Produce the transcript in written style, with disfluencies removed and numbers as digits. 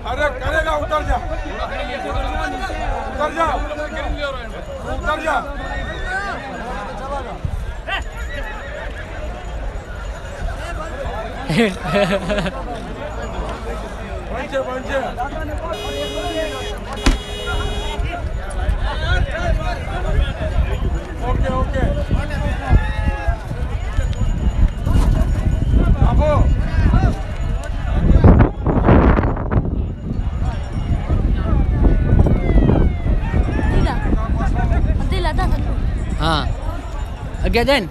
अरे करेगा उतर जा उतर जा उतर जा पंचे ओके ओके आपो હા 11 દે ને